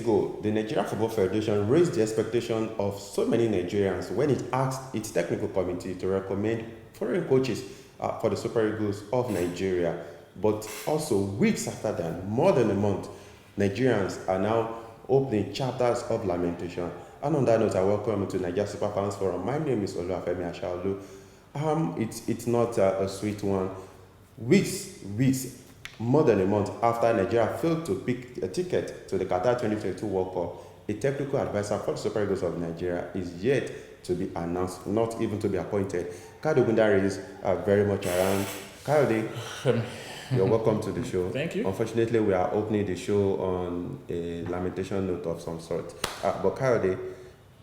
ago, the Nigerian Football Federation raised the expectation of so many Nigerians when it asked its technical committee to recommend foreign coaches for the Super Eagles of Nigeria. But also, weeks after that, more than a month, Nigerians are now opening chapters of lamentation. And on that note, I welcome you to Nigeria Super Fans Forum. My name is Oluwafemi Ashaolu. It's not a sweet one. Weeks, more than a month after Nigeria failed to pick a ticket to the Qatar 2022 World Cup, a technical advisor for the Super Eagles of Nigeria is yet to be announced, not even to be appointed. Kayode Gundare is very much around. Kayode, you're welcome to the show. Thank you. Unfortunately, we are opening the show on a lamentation note of some sort. But Kayode,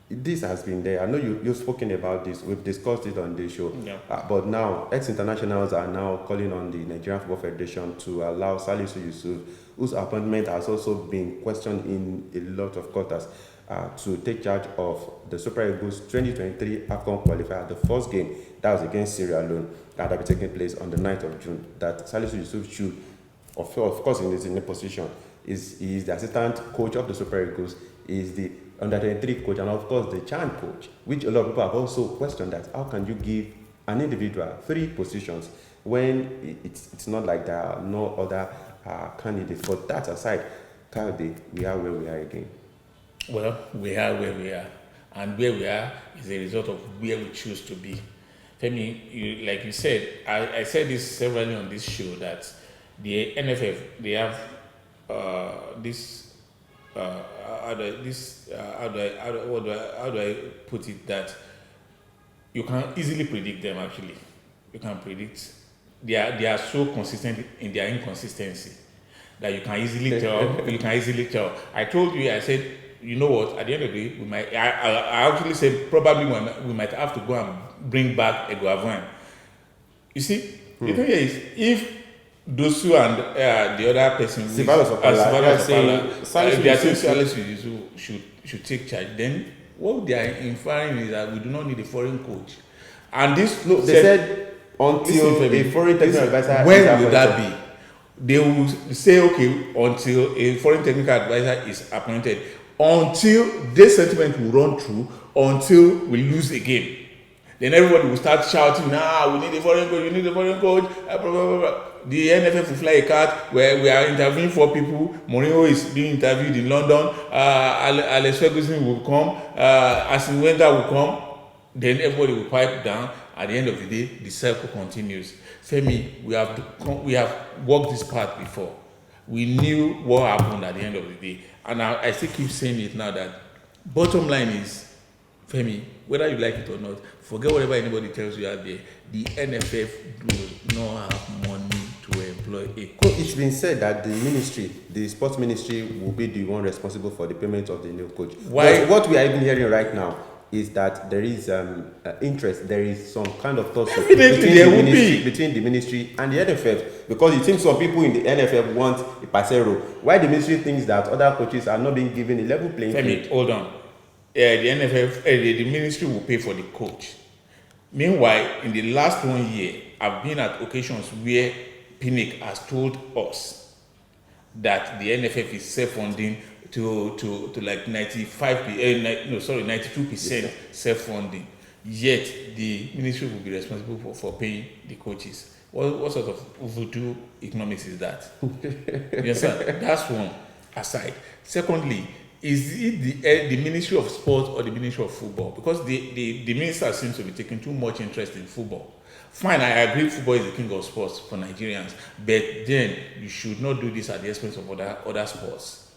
this has been there. I know you've spoken about this. We've discussed it on this show. Yeah. But now, ex-internationals are now calling on the Nigerian Football Federation to allow Salisu Yusuf, whose appointment has also been questioned in a lot of quarters, to take charge of the Super Eagles 2023 AFCON qualifier. The first game, that was against Sierra Leone, that will be taking place on the 9th of June. That Salisu Yusuf should, of course, in a position, is the assistant coach of the Super Eagles, is the under 23 coach, and of course the Chan coach, which a lot of people have also questioned that how can you give an individual 3 positions when it's not like there are no other candidates. For that aside, Kayode, we are where we are again. Well, we are where we are, and where we are is a result of where we choose to be. Femi, like you said, I said this severally on this show that the NFF, they have this. How do I put it, that you can easily predict them. Actually, you can predict. They are so consistent in their inconsistency that you can easily tell. You can easily tell. I told you. I said, you know what? At the end of the day, we might. I actually said probably we might have to go and bring back a Guavan. You see, the thing is, if Dosu and the other person, should take charge, then what they are inferring is that we do not need a foreign coach. And this, no, they said until a foreign technical advisor. When will that be? They will say, okay, until a foreign technical advisor is appointed, until this sentiment will run through, until we lose a game. Then everybody will start shouting, we need a foreign coach, we need a foreign coach, blah, blah, blah, blah. The NFF will fly a card where we are interviewing 4 people. Mourinho is being interviewed in London. Alex Ferguson will come. Arsene Wenger will come. Then everybody will pipe down. At the end of the day, the circle continues. Femi, we have walked this path before. We knew what happened at the end of the day. And I still keep saying it now that bottom line is, Femi, whether you like it or not, forget whatever anybody tells you out there, the NFF do not have money to employ a coach. It's been said that the sports ministry, will be the one responsible for the payment of the new coach. Why? But what we are even hearing right now is that there is interest, there is some kind of tussle between the ministry and the NFF, because it seems some people in the NFF want a pasero, while the ministry thinks that other coaches are not being given a level playing field. Hold on. The NFF, the ministry will pay for the coach. Meanwhile, in the last 1 year, I've been at occasions where PNIC has told us that the NFF is self-funding to like 92% self-funding. Yet the ministry will be responsible for paying the coaches. What sort of voodoo economics is that? Yes, sir. That's one aside. Secondly, is it the Ministry of Sport or the Ministry of Football? Because the minister seems to be taking too much interest in football. Fine, I agree football is the king of sports for Nigerians, but then you should not do this at the expense of other sports.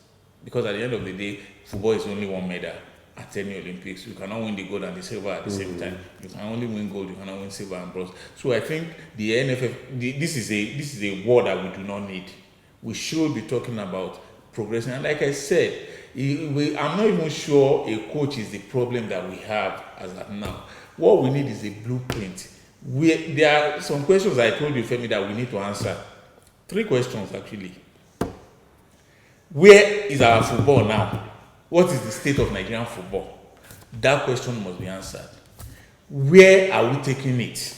Because at the end of the day, football is only one medal at any Olympics. You cannot win the gold and the silver at the same time. You can only win gold, you cannot win silver and bronze. So I think the NFF, this is a war that we do not need. We should be talking about progressing. And like I said, I'm not even sure a coach is the problem that we have as of now. What we need is a blueprint. There are some questions I told you, Femi, that we need to answer. 3 questions actually. Where is our football now? What is the state of Nigerian football? That question must be answered. Where are we taking it?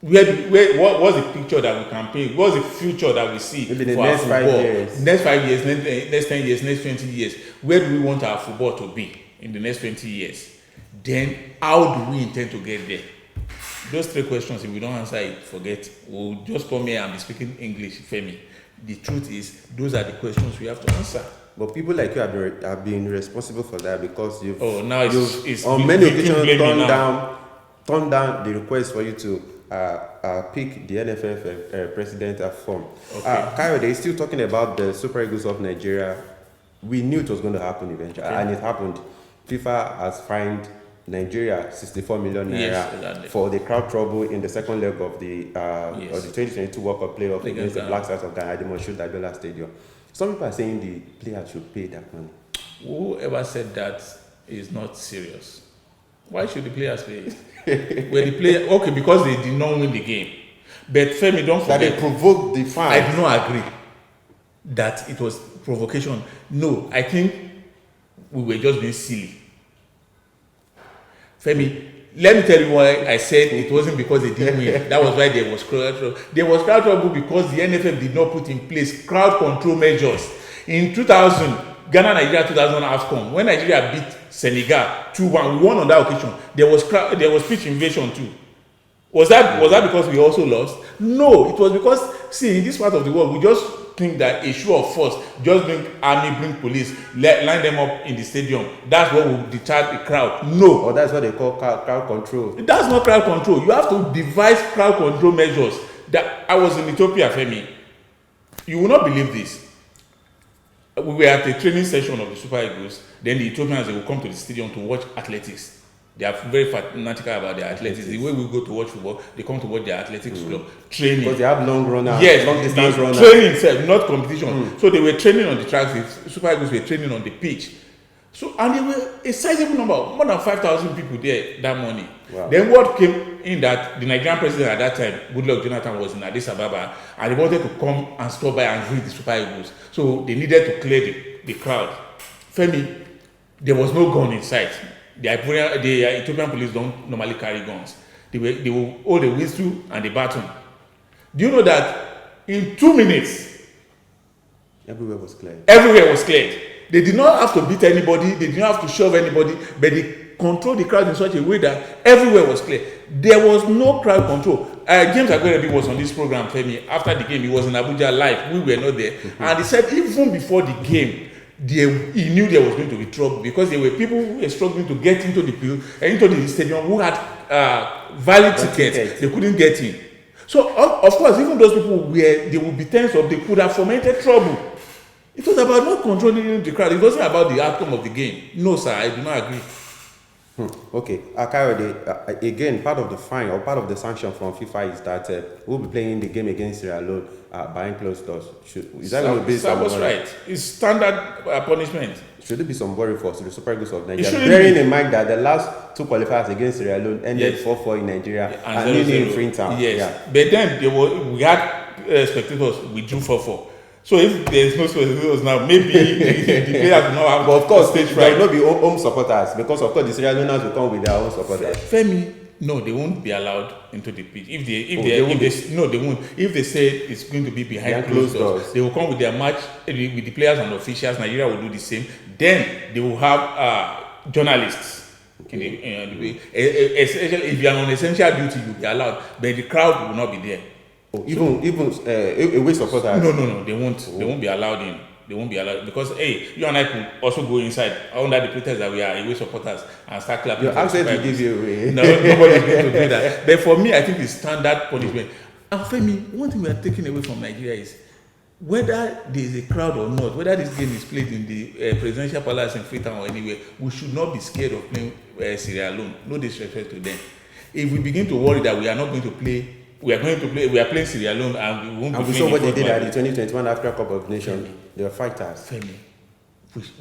what's the picture that we can paint? What's the future that we see Maybe the for next our 5 football? years. Next 5 years, next 10 years, next 20 years. Where do we want our football to be in the next 20 years? Then how do we intend to get there? Those 3 questions, if we don't answer it, forget. We'll just come here and be speaking English, Femi. The truth is, those are the questions we have to answer. But people like you have been responsible for that because you've Now it's on many victim occasions blaming now. turned down the request for you to pick the NFF president form. Okay. Kayode is still talking about the Super Eagles of Nigeria. We knew it was going to happen eventually, and it happened. FIFA has fined Nigeria 64 million naira Yes, exactly. for the crowd trouble in the second leg of the 2022 World Cup playoff against the Black Stars of Ghana at the Moshood Abiola Stadium. Some people are saying the players should pay that money. Whoever said that is not serious. Why should the players pay? Because they did not win the game. But Femi, don't That forget. they provoked the fans. I do not agree that it was provocation. No, I think we were just being silly. Femi, let me tell you why I said it wasn't because they didn't win. That was why there was crowd trouble. There was crowd trouble because the NFF did not put in place crowd control measures. In 2000, Ghana Nigeria 2000 AFCON, when Nigeria beat Senegal 2-1, we won on that occasion. There was pitch invasion too. Was that because we also lost? No, it was because, see, in this part of the world, we just think that a show of force, just bring army, bring police, line them up in the stadium. That's what will deter the crowd. No. Or that's what they call crowd control. That's not crowd control. You have to devise crowd control measures. I was in Ethiopia, Femi. You will not believe this. We were at a training session of the Super Eagles. Then the Ethiopians, they will come to the stadium to watch athletics. They are very fanatical about their athletics. The way we go to watch football, they come to watch their athletics club training. Because they have long runners, yes, long distance runners. Training itself, not competition. So they were training on the tracks. The Super Eagles were training on the pitch. So, and they were a sizable number, more than 5,000 people there that morning. Wow. Then what came in that the Nigerian president at that time, Goodluck Jonathan, was in Addis Ababa, and they wanted to come and stop by and greet the Super Eagles. So they needed to clear the crowd. Femi, there was no gun in sight. The Ethiopian police don't normally carry guns. They will hold a whistle and a baton. Do you know that in 2 minutes, everywhere was cleared? Everywhere was cleared. They did not have to beat anybody. They did not have to shove anybody. But they controlled the crowd in such a way that everywhere was clear. There was no crowd control. James Agberebi was on this program, Femi. After the game, he was in Abuja live. We were not there. And he said even before the game, he knew there was going to be trouble because there were people who were struggling to get into the stadium who had valid tickets. They couldn't get in. So of course, even those people they would be tense up. They could have fomented trouble. It was about not controlling the crowd. It wasn't about the outcome of the game. No, sir, I do not agree. Okay, Kayode, again, part of the fine or part of the sanction from FIFA is that we'll be playing the game against Sierra Leone behind closed doors. Is that going to be some worry? Right. It's standard punishment. Should it be some worry for the Super Eagles of Nigeria? Bearing in mind that the last 2 qualifiers against Sierra Leone ended 4-4 in Nigeria and in Freetown. Yes, yeah. But then we had spectators. We drew 4-4. So if there is no spectators now, maybe the players will not have. But of course, stage there will not be home supporters because of course the Sierra Leoneans will come with their own supporters. Femi, no, they won't be allowed into the pitch. They won't. If they say it's going to be behind closed doors, they will come with their match with the players and officials. Nigeria will do the same. Then they will have journalists. Okay. Especially if you are on essential duty, you'll be allowed, but the crowd will not be there. Even away supporters. No, they won't. They won't be allowed in. They won't be allowed because you and I could also go inside under the pretext that we are away supporters and start clapping. Your accent will give you away. No, nobody is going to do that. But for me, I think it's standard punishment. And Femi, one thing we are taking away from Nigeria is whether there is a crowd or not, whether this game is played in the presidential palace in Freetown or anywhere, we should not be scared of playing Sierra Leone. No disrespect to them. If we begin to worry that we are not going to play. We are playing Sierra Leone and we won't be playing. And we saw what they did at the 2021 Africa Cup of Nations. They were fighters. Femi,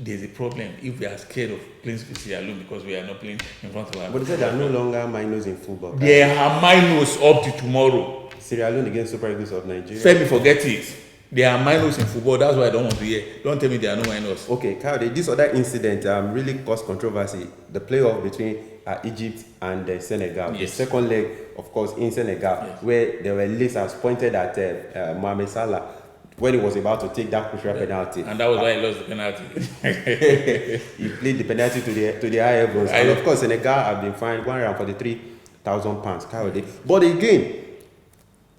there's a problem if we are scared of playing Sierra Leone because we are not playing in front of our. But they said there are no longer minors in football. There are minors up to tomorrow. Sierra Leone against Super Eagles of Nigeria. Femi, forget it. There are minors in football. That's why I don't want to hear. Don't tell me there are no minors. Okay, Kayode, this other incident really caused controversy. The playoff between Egypt and Senegal. Yes. The second leg, of course, in Senegal, Yes. where there were lasers pointed at Mohamed Salah when he was about to take that crucial penalty. And that was why he lost the penalty. He played the penalty to the high heavens. And of course, Senegal have been fined £143,000. But again,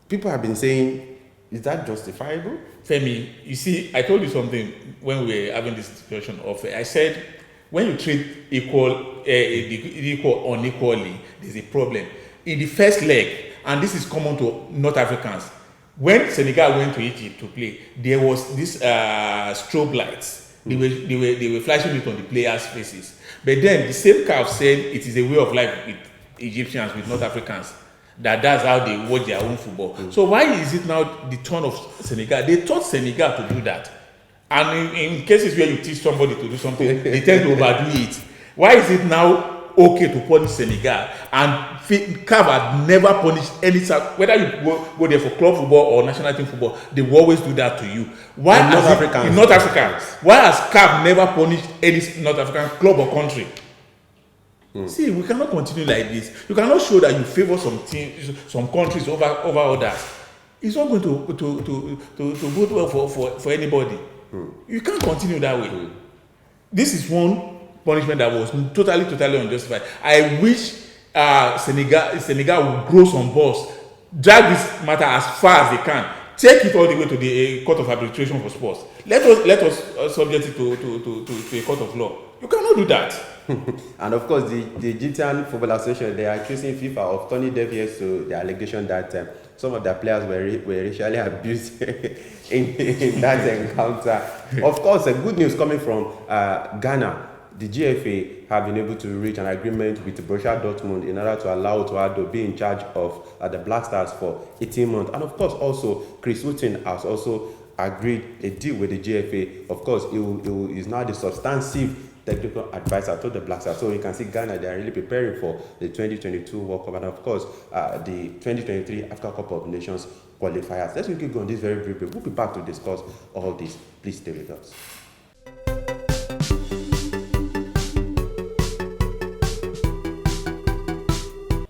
people have been saying, is that justifiable? Femi, you see, I told you something when we were having this discussion of I said, when you treat equal unequally, there's a problem. In the first leg, and this is common to North Africans, when Senegal went to Egypt to play, there was this strobe lights. They were flashing it on the players' faces. But then the same CAF said it is a way of life with Egyptians, with North Africans. That's how they watch their own football. So why is it now the turn of Senegal? They taught Senegal to do that. And in cases where you teach somebody to do something, they tend to overdo it. Why is it now okay to punish Senegal? And CAF had never punished any, whether you go there for club football or national team football, they will always do that to you. Why in North Africa? Why has CAF never punished any North African club or country? See, we cannot continue like this. You cannot show that you favor some teams, some countries over others. It's not going to go well for anybody. You can't continue that way. This is one punishment that was totally unjustified. I wish Senegal would grow some balls, drag this matter as far as they can, take it all the way to the court of arbitration for sports. Let us subject it to a court of law. You cannot do that. And of course, the Egyptian Football Association, they are accusing FIFA of turning deaf ears to the allegation that some of their players were racially abused in that encounter. Of course, good news coming from Ghana. The GFA have been able to reach an agreement with Borussia Dortmund in order to allow Otto to be in charge of the Black Stars for 18 months. And of course, also, Chris Hughton has also agreed a deal with the GFA. Of course, he is now the substantive technical advisor to the Black Stars. So you can see Ghana, they are really preparing for the 2022 World Cup and of course the 2023 Africa Cup of Nations qualifiers. Let's quickly go on this very briefly. We'll be back to discuss all this. Please stay with us.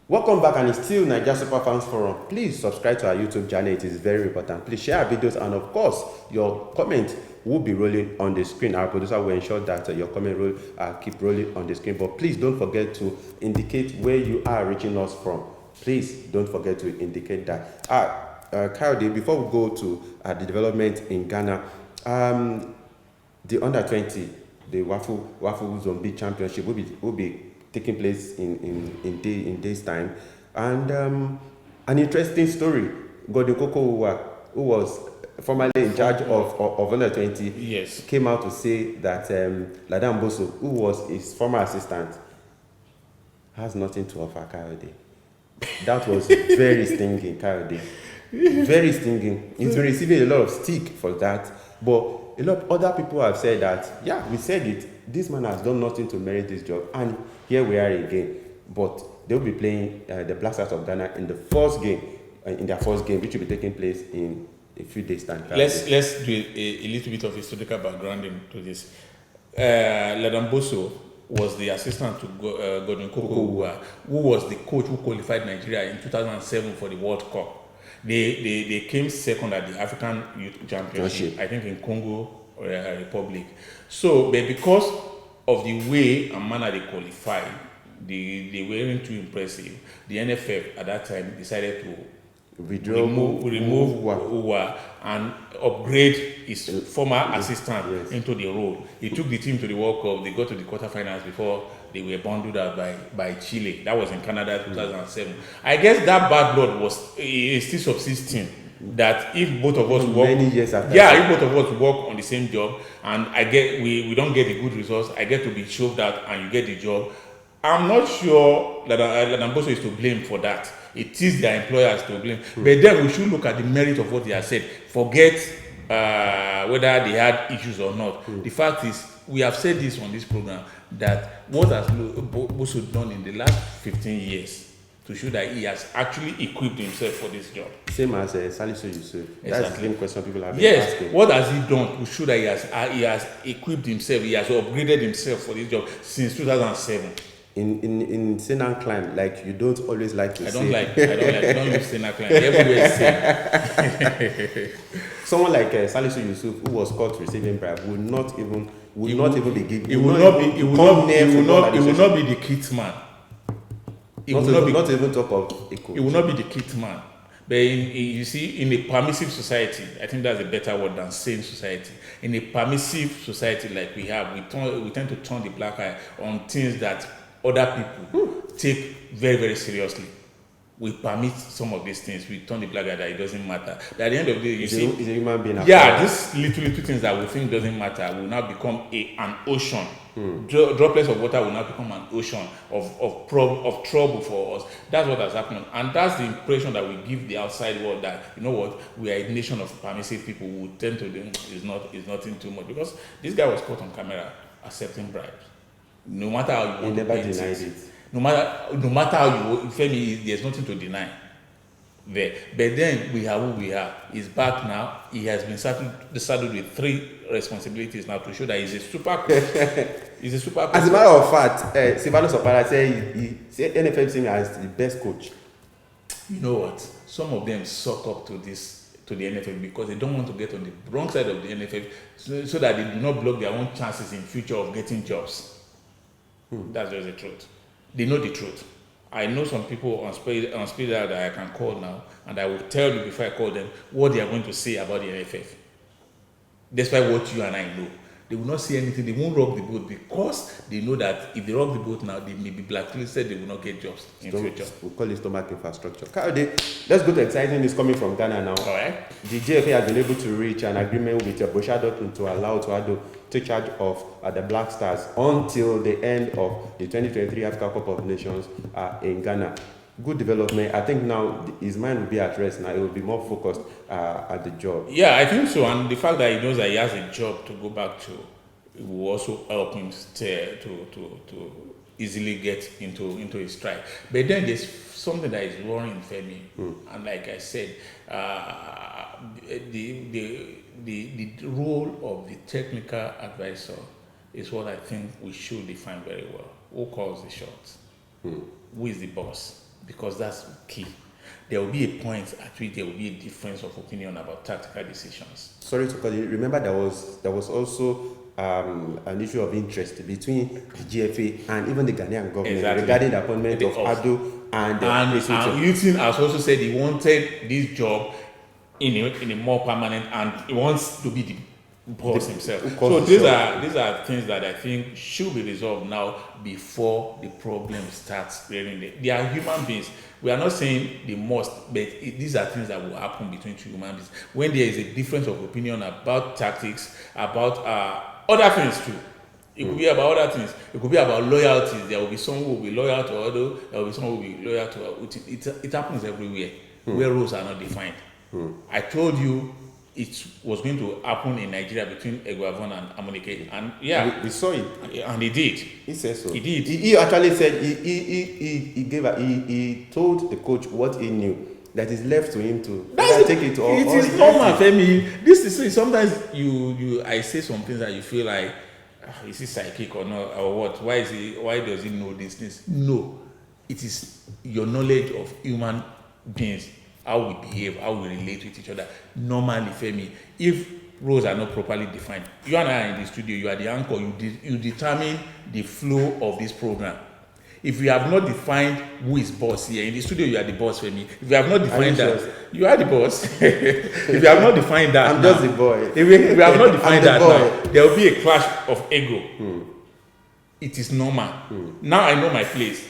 Welcome back, and it's still Nigeria Super Fans Forum. Please subscribe to our YouTube channel. It is very important. Please share our videos, and of course, your comment will be rolling on the screen. Our producer will ensure that your comment keep rolling on the screen. But please don't forget to indicate where you are reaching us from. Please don't forget to indicate that. Kayode, before we go to the development in Ghana, the under-20, the Wafu Zombie Championship will be taking place in days time, and an interesting story. Gordon Koko, who was formerly in charge of under 20, yes, came out to say that Ladan Boso, who was his former assistant, has nothing to offer Kayode. That was very stinging, Kayode. Very stinging. He's been receiving a lot of stick for that, but a lot of other people have said that, yeah, we said it, this man has done nothing to merit this job, and here we are again. But they'll be playing the Black Stars of Ghana in their first game, which will be taking place in a few days' time. Let's do a little bit of historical background into this. Ladan Boso was the assistant to Gordon Koko, who was the coach who qualified Nigeria in 2007 for the World Cup. They came second at the African Youth Championship, I think in Congo Republic. So, but because of the way and manner they qualified, they weren't too impressive. The NFF at that time decided to remove Uwa and upgrade his former assistant into the role. He took the team to the World Cup. They got to the quarterfinals before they were bundled out by Chile. That was in Canada 2007. I guess that bad blood was still subsisting. That if both of us work, if both of us work on the same job, and we don't get the good results, I get to be shoved out and you get the job. I'm not sure that Ladan Boso is to blame for that. It is their employers to blame. But then we should look at the merit of what they have said. Forget whether they had issues or not. The fact is, we have said this on this program, that what has Boso done in the last 15 years to show that he has actually equipped himself for this job. Same as Salisu Yusuf. Exactly. That's the same question people have been asking. Yes, what has he done to show that he has equipped himself, he has upgraded himself for this job since 2007? in Sinan clan, like you don't always like to I say. don't use Senegal. Everywhere is same. Someone like Salisu Yusuf, who was caught receiving bribe, would not even be given. It will not be the kit man. Not even talk of a coach. It will not be the kit man. But you see, in a permissive society, I think that's a better word than sane society. In a permissive society like we have, we tend to turn the black eye on things that other people take very, very seriously. We permit some of these things. We turn the black eye that it doesn't matter. But at the end of the day, It's a human being. yeah, these little things that we think doesn't matter will now become an ocean. Droplets of water will now become an ocean of trouble for us. That's what has happened, and that's the impression that we give the outside world that, you know what, we are a nation of permissive people who tend to do is nothing too much, because this guy was caught on camera accepting bribes. No matter how you want, he never denied it. No matter how you Femi, there's nothing to deny there. But then we have who we are. He's back now. He has been saddled with 3 responsibilities now to show that he's a super coach. He's a super coach. As a matter of fact, Silvano Sopara said he said NFF seen him as the best coach. You know what? Some of them suck up to the NFF because they don't want to get on the wrong side of the NFF so that they do not block their own chances in future of getting jobs. That's just the truth. They know the truth. I know some people on speed that I can call now, and I will tell you before I call them what they are going to say about the NFF. Despite what you and I know, they will not say anything. They won't rock the boat because they know that if they rock the boat now, they may be blacklisted. They will not get jobs in future. We'll call it stomach infrastructure. Let's go to exciting news coming from Ghana now. All right. The GFA has been able to reach an agreement with Boshadot to allow Otto take charge of the Black Stars until the end of the 2023 Africa Cup of Nations in Ghana. Good development. I think now his mind will be at rest now. He will be more focused at the job. Yeah, I think so. And the fact that he knows that he has a job to go back to will also help him to easily get into his stride. But then there's something that is worrying Femi. And like I said, the role of the technical advisor is what I think we should define very well. Who calls the shots? Who is the boss? Because that's key. There will be a point at which there will be a difference of opinion about tactical decisions. Sorry to call you. Remember, there was also an issue of interest between the GFA and even the Ghanaian government regarding the appointment of Otto and Hughton has also said he wanted this job in a more permanent, and he wants to be the boss himself. So these are things that I think should be resolved now before the problem starts really. They are human beings. We are not saying they must, but these are things that will happen between 2 human beings. When there is a difference of opinion about tactics, about other things too. It could be about other things. It could be about loyalties. There will be someone who will be loyal to Otto. There will be someone who will be loyal to Hughton. It happens everywhere where roles are not defined. I told you it was going to happen in Nigeria between Eguavon and Amunike, and we saw it, and he did. He said so. He did. He actually said he told the coach what he knew, that is left to him to take it. It is normal, Femi. This is sometimes I say some things that you feel like, is he psychic or not, or what? Why does he know these things? No, it is your knowledge of human beings, how we behave, how we relate with each other. Normally, Femi, if roles are not properly defined, you and I are in the studio, you are the anchor, you determine the flow of this program. If you have not defined who is boss here, in the studio you are the boss, Femi. If you have not defined that, you are the boss. If you have not defined that, I'm just the boy. If you have not defined that now, there will be a clash of ego. It is normal. Now I know my place.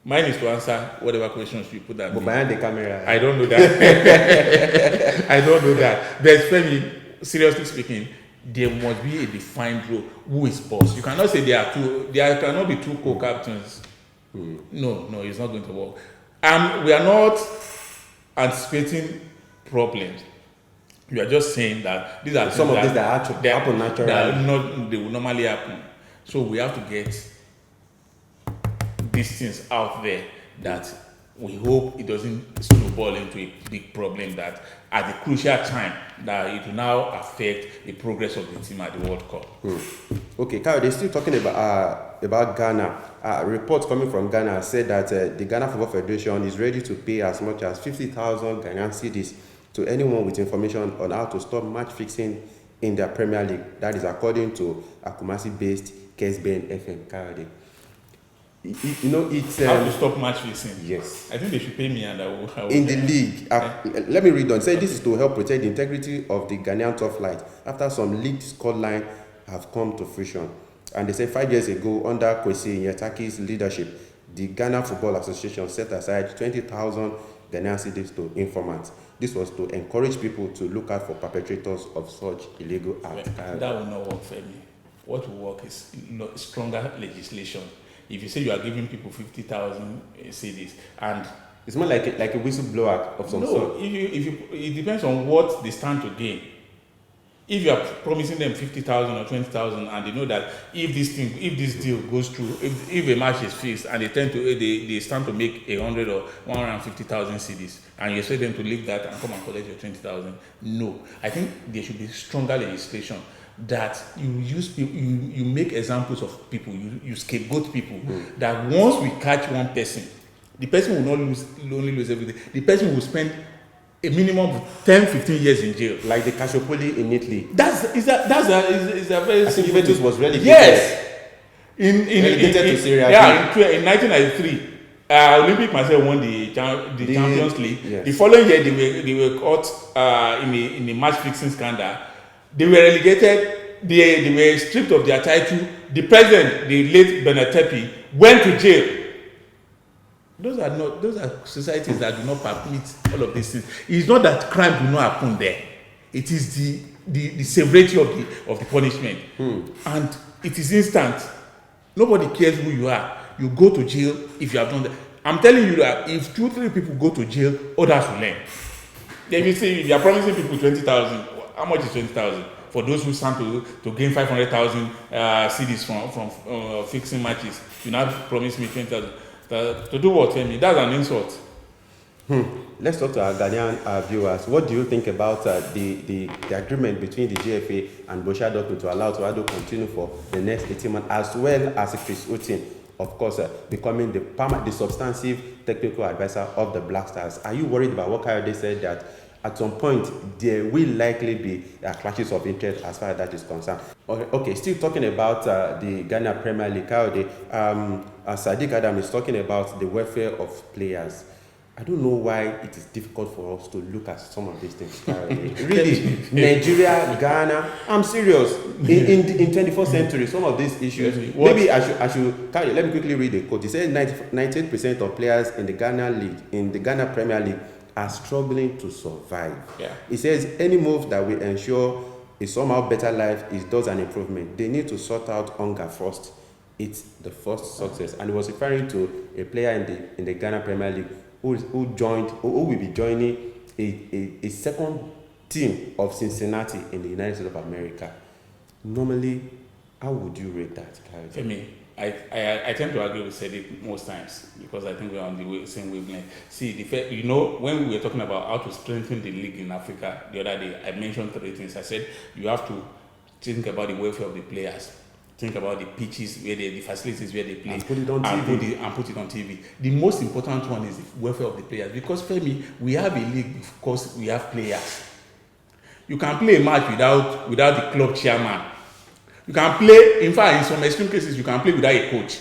Mine is to answer whatever questions you put at me. But behind the camera, I don't know that. I don't know that. But Femi, seriously speaking, there must be a defined role. Who is boss? You cannot say there cannot be 2 co-captains. No, it's not going to work. And we are not anticipating problems. We are just saying that these are some of these that happen naturally. They will normally happen. So we have to get these things out there that we hope it doesn't snowball into a big problem that at the crucial time that it will now affect the progress of the team at the World Cup. Okay, Kyle, they're still talking about about Ghana. Reports coming from Ghana said that the Ghana Football Federation is ready to pay as much as 50,000 Ghanaian cedis to anyone with information on how to stop match fixing in their Premier League. That is according to Kumasi-based Kesben FM Kayode. It's how to stop match fixing. Yes, I think they should pay me, and I will in the league. Let me read on. Say this is to help protect the integrity of the Ghanaian top flight after some leaked scoreline have come to fruition. And they say 5 years ago, under Kwesi Nyataki's leadership, the Ghana Football Association set aside 20,000 Ghanaian cedis to informants. This was to encourage people to look out for perpetrators of such illegal acts. That will not work for me. What will work is stronger legislation. If you say you are giving people 50,000 cedis, and it's more like a whistleblower of some sort. No, it depends on what they stand to gain. If you are promising them 50,000 or 20,000, and they know that if this deal goes through, if a match is fixed, and they stand to make 100 or 150,000 cedis, and you expect them to leave that and come and collect your 20,000, no. I think there should be stronger legislation that you use people, you make examples of people, you scapegoat people. That once we catch one person, the person will not only lose everything. The person will spend a minimum of 10-15 years in jail. Like the Calciopoli in Italy. That's a very. I think Juventus was relegated. Yes. Relegated to Serie A. Yeah, in 1993, Olympic Marseille won the Champions League. Yes. The following year, they were caught in the match fixing scandal. They were relegated. They were stripped of their title. The president, the late Benatepi, went to jail. Those are societies that do not permit all of these things. It's not that crime will not happen there. It is the severity of the punishment. And it is instant. Nobody cares who you are. You go to jail if you have done that. I'm telling you that if 2-3 people go to jail, others will learn. If you say you are promising people 20,000, how much is 20,000? For those who stand to gain 500,000 cedis from fixing matches, you now promise me 20,000. To do what, Femi? That's an insult. Let's talk to our Ghanaian viewers. What do you think about the agreement between the GFA and Borussia Dortmund to allow Otto to continue for the next 18 months, as well as Chris Hughton, of course, becoming the substantive technical advisor of the Black Stars? Are you worried about what Kayode said, that at some point there will likely be clashes of interest as far as that is concerned? Okay, still talking about the Ghana Premier League, Kayode, Sadiq Adam is talking about the welfare of players. I don't know why it is difficult for us to look at some of these things. Really, Nigeria, Ghana, I'm serious. In 21st century, some of these issues, maybe I should let me quickly read the quote. He said 98% of players in the Ghana Premier League are struggling to survive. Yeah. He says any move that will ensure a somehow better life is thus an improvement. They need to sort out hunger first. It's the first success. And he was referring to a player in the Ghana Premier League who will be joining a second team of Cincinnati in the United States of America. Normally, how would you rate that? For me, I tend to agree with Sadiq most times, because I think we're on the same wavelength. See, when we were talking about how to strengthen the league in Africa the other day, I mentioned 3 things. I said you have to think about the welfare of the players, think about the pitches, the facilities where they play, and put it on TV. And put it on TV. The most important one is the welfare of the players, because for me, we have a league because we have players. You can play a match without the club chairman. You can play, in fact, in some extreme cases, you can play without a coach.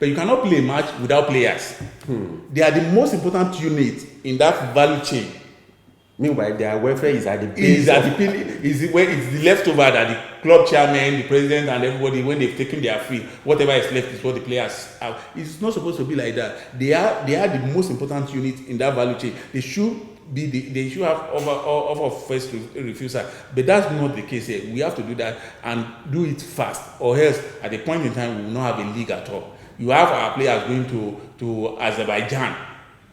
But you cannot play a match without players. They are the most important unit in that value chain. Meanwhile, their welfare is at the base. It's the leftover that the club chairman, the president, and everybody, when they've taken their fee, whatever is left is what the players have. It's not supposed to be like that. They are the most important unit in that value chain. They should have offer first refusal, but that's not the case here. We have to do that and do it fast, or else at a point in time we will not have a league at all. You have our players going to Azerbaijan,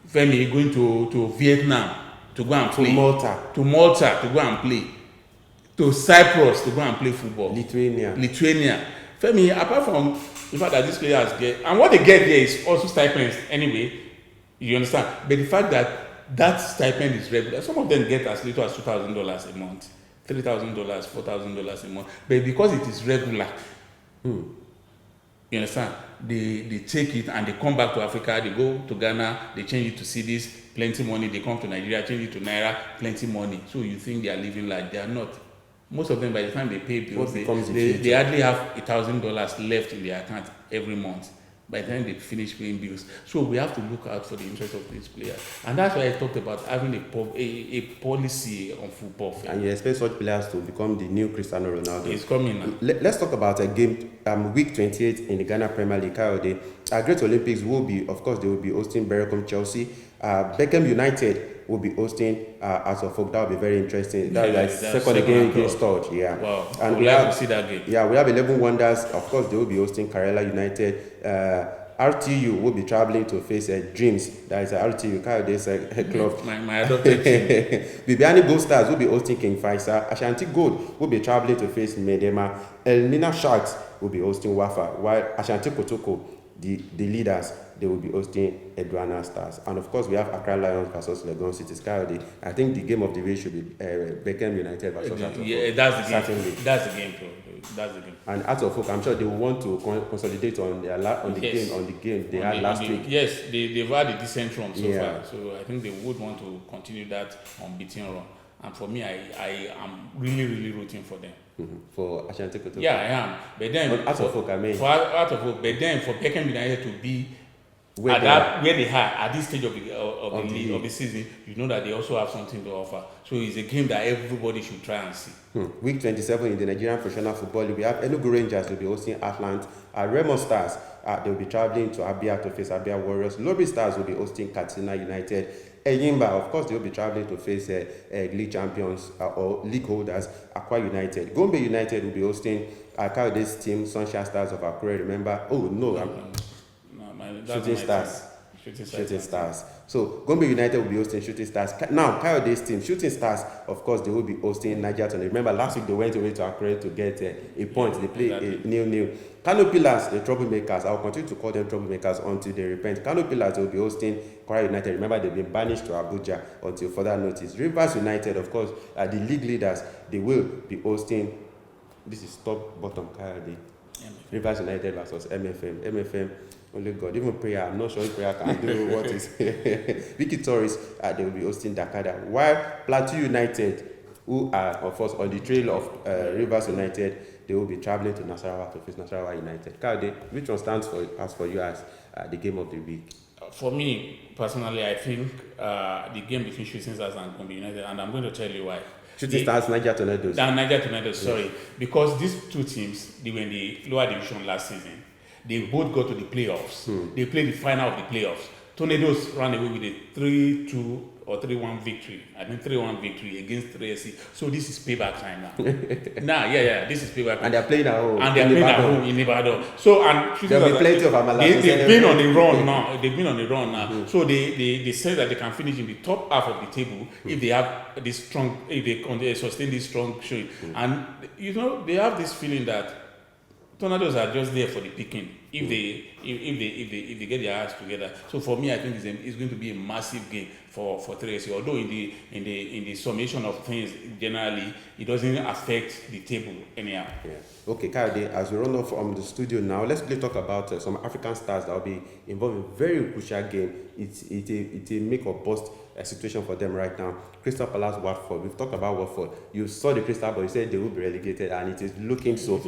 Femi going to Vietnam to go and play, to Malta to go and play, to Cyprus to go and play football, Lithuania. Femi, apart from the fact that these players get, and what they get there is also stipends anyway, you understand, but the fact that stipend is regular. Some of them get as little as $2,000 a month, $3,000, $4,000 a month. But because it is regular, You understand? They take it and they come back to Africa, they go to Ghana, they change it to cedis, plenty money, they come to Nigeria, change it to Naira, plenty money. So you think they are living like they are not. Most of them, by the time they pay bills, they hardly have $1,000 left in their account every month by the time they finish paying bills. So we have to look out for the interest of these players. And that's why I talked about having a policy on football. And you expect such players to become the new Cristiano Ronaldo. It's coming now. Let's talk about a game, week 28 in the Ghana Premier League. Kayode, Great Olympics will be, of course, they will be hosting Berecom Chelsea. Beckham United will be hosting House of Folk. That will be very interesting. That's second game against Todd. Yeah. Wow. And we have to see that game. Yeah, we have 11 Wonders. Of course, they will be hosting Karela United. RTU will be traveling to face Dreams. That is RTU, Kayode's club. My adopted team. Bibiani Gold Stars will be hosting King Faisal. Ashanti Gold will be traveling to face Medema. Elmina Sharks will be hosting Wafa, while Ashanti Kotoko, the leaders, they will be hosting Edwana Stars. And of course, we have Accra Lions versus Legon City. Kayode, I think the game of the week should be Beckham United versus House of Folk. Yeah, that's the game. Certainly. That's the game, bro. That's the game. And House of Folk, I'm sure they will want to consolidate on the game they had last week. Yes, they've had a decent run so far. So I think they would want to continue that unbeaten run. And for me, I am really rooting for them. Mm-hmm. For Ashanti Kotoko. Yeah, I am. But then House of Folk, I mean. For House of Folk, but then for Beckham United to be where they are at this stage of the season, you know that they also have something to offer. So it's a game that everybody should try and see. Week 27 in the Nigerian Professional Football League, we have Enugu Rangers will be hosting Atlant. Remo Stars, they will be traveling to Abia to face Abia Warriors. Lobby Stars will be hosting Katsina United. Eyimba, of course, they will be traveling to face league champions or league holders, Akwa United. Gombe United will be hosting Kayode's team, Sunshine Stars of Akure. Remember? Oh, no. Shooting Stars. So Gombe United will be hosting Shooting Stars. Now Kayode's team, Shooting Stars, of course, they will be hosting Niger Tunnel. Remember last week they went away to Accra to get a point. They play a 0-0. Kano Pillars, the troublemakers. I will continue to call them troublemakers until they repent. Kano Pillars, they will be hosting Kwara United. Remember they've been banished to Abuja until further notice. Rivers United, of course, the league leaders, they will be hosting. This is top bottom Kayode. Rivers United versus MFM. Only God, even prayer, I'm not sure if prayer can do what is. Vicky Torres, they will be hosting Dakada. While Plateau United, who are, of course, on the trail of Rivers United, they will be traveling to Nasarawa to face Nasarawa United. Kayode, which one stands for you as the game of the week? For me, personally, I think the game between Shooting Stars and Gombe United, and I'm going to tell you why. Shooting Stars, Niger Tornadoes. Niger Tornadoes, sorry. Yeah. Because these two teams, they were in the lower division last season. They both got to the playoffs. They played the final of the playoffs. Tornadoes ran away with a 3-2 or 3-1 victory. I think 3-1 victory against 3SC. So this is payback time now. This is payback time. And they're playing at home. And they're playing at home in Ibadan. So, and there'll be plenty of Amala. They've been on the run now. They've been on the run now. So they say that they can finish in the top half of the table if they have this strong, if they sustain this strong showing. And you know, they have this feeling that Tornadoes are just there for the picking if they get their ass together. So for me, I think it's going to be a massive game for 3SC. Although in the summation of things generally, it doesn't affect the table anyhow. Yeah. Okay, Kayode, as we run off from the studio now, let's talk about some African stars that will be involved in a very crucial game. It's a make or bust situation for them right now. Crystal Palace, Watford. We've talked about Watford. You saw the Crystal, but you said they will be relegated, and it is looking so.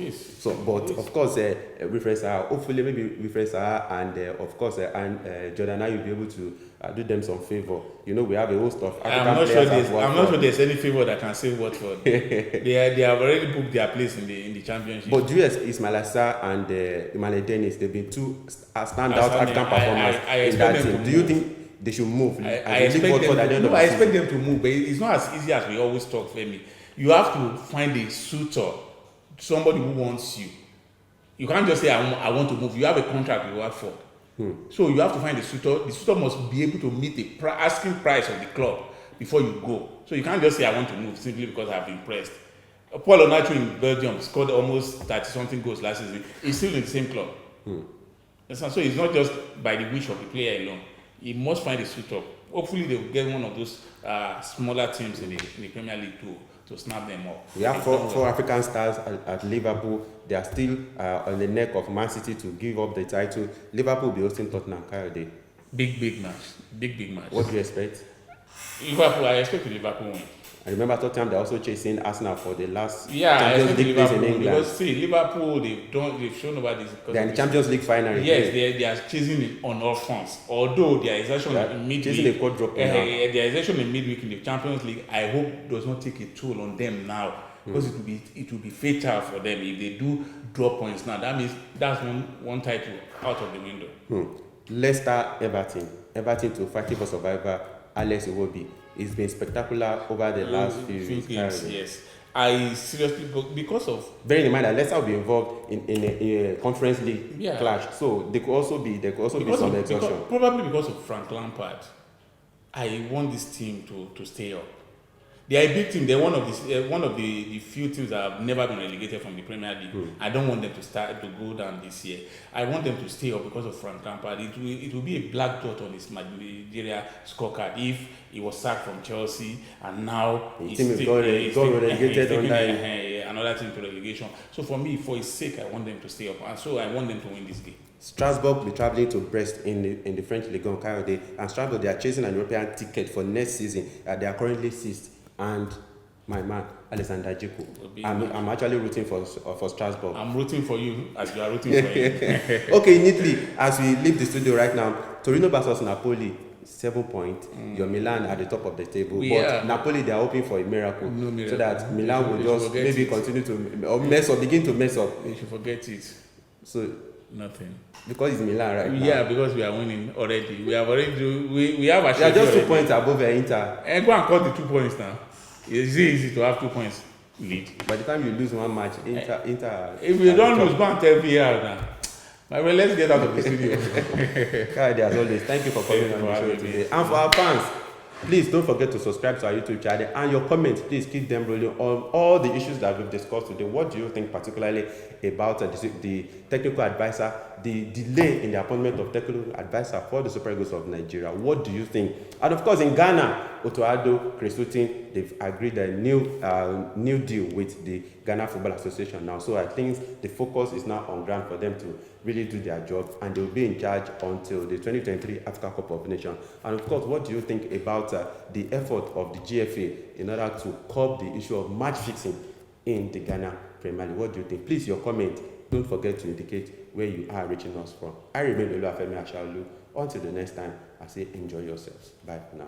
But of course, reference hopefully maybe reference and of course Jordan, you'll be able to do them some favor. You know, we have a host of African players. I'm not sure there's any favor that can save Watford. they have already booked their place in the championship. But US Ismail Assar and Emmanuel Dennis, they've been two standout African performers in that team. Do you think they should move? I expect them to move, but it's not as easy as we always talk, Femi. You have to find a suitor, somebody who wants you. You can't just say, I want to move. You have a contract with Watford. So you have to find a suitor. The suitor must be able to meet the asking price of the club before you go. So you can't just say, I want to move simply because I've impressed. Paul Onacho in Belgium scored almost 30-something goals last season. He's still in the same club. So it's not just by the wish of the player alone. he must find a suit up. Hopefully, they will get one of those smaller teams in the Premier League to snap them up. We have four African stars at Liverpool. They are still on the neck of Man City to give up the title. Liverpool will be hosting Tottenham Friday. Big match. Big match. What do you expect? Liverpool, I expect Liverpool win. I remember Tottenham, they're also chasing Arsenal for the last Champions League place in England. Because see, Liverpool, they've shown over this. They're in the Champions League final. Yes, they are chasing it on all fronts. Although their exertion in midweek, chasing the quadruple their exertion in midweek in the Champions League, I hope does not take a toll on them now, because it will be fatal for them if they do drop points now. That means that's one title out of the window. Leicester, Everton to fighting for survivor. Alex Iwobi. It's been spectacular over the last few games. Yes, I seriously, because of bearing in mind that Leicester will be involved in a conference league clash, so there could also be some exhaustion. Probably because of Frank Lampard, I want this team to stay up. They are a big team. They're one of the few teams that have never been relegated from the Premier League. I don't want them to go down this year. I want them to stay up because of Frank Lampard. It will be a black dot on his managerial scorecard if he was sacked from Chelsea and now he's relegated under another team to relegation. So for me, for his sake, I want them to stay up, and so I want them to win this game. Strasbourg will be travelling to Brest in the French Ligue 1 Friday, and Strasbourg, they are chasing an European ticket for next season. They are currently sixth. And my man, Alexander Jiku. I'm actually rooting for Strasbourg. I'm rooting for you as you are rooting for him. Okay, neatly, as we leave the studio right now, Torino versus Napoli, 7 points. Your Milan at the top of the table. But Napoli, they are hoping for a miracle. No miracle. So that Milan will just maybe continue to begin to mess up. They should forget it. So nothing. Because it's Milan right now. Yeah, because we are winning already. We have already we have a. They are just 2 points above Inter. And go and cut the 2 points now. It's easy to have 2 points lead. By the time you lose one match, Inter. If you don't lose, go and tell VR now. My friend, let's get out of the studio. As always, thank you for coming on the show today. And for our fans, please don't forget to subscribe to our YouTube channel, and your comments, please keep them rolling on all the issues that we've discussed today. What do you think particularly about the technical advisor, the delay in the appointment of technical advisor for the Super Eagles of Nigeria? What do you think? And of course, in Ghana, Otto, Chris Hughton, they've agreed a new deal with the Ghana Football Association now. So I think the focus is now on ground for them to really do their job, and they'll be in charge until the 2023 Africa Cup of Nations. And of course, what do you think about the effort of the GFA in order to curb the issue of match fixing in the Ghana Premier League? What do you think? Please, your comment. Don't forget to indicate where you are reaching us from. I remain Oluwafemi Ashaolu. Until the next time, I say enjoy yourselves. Bye for now.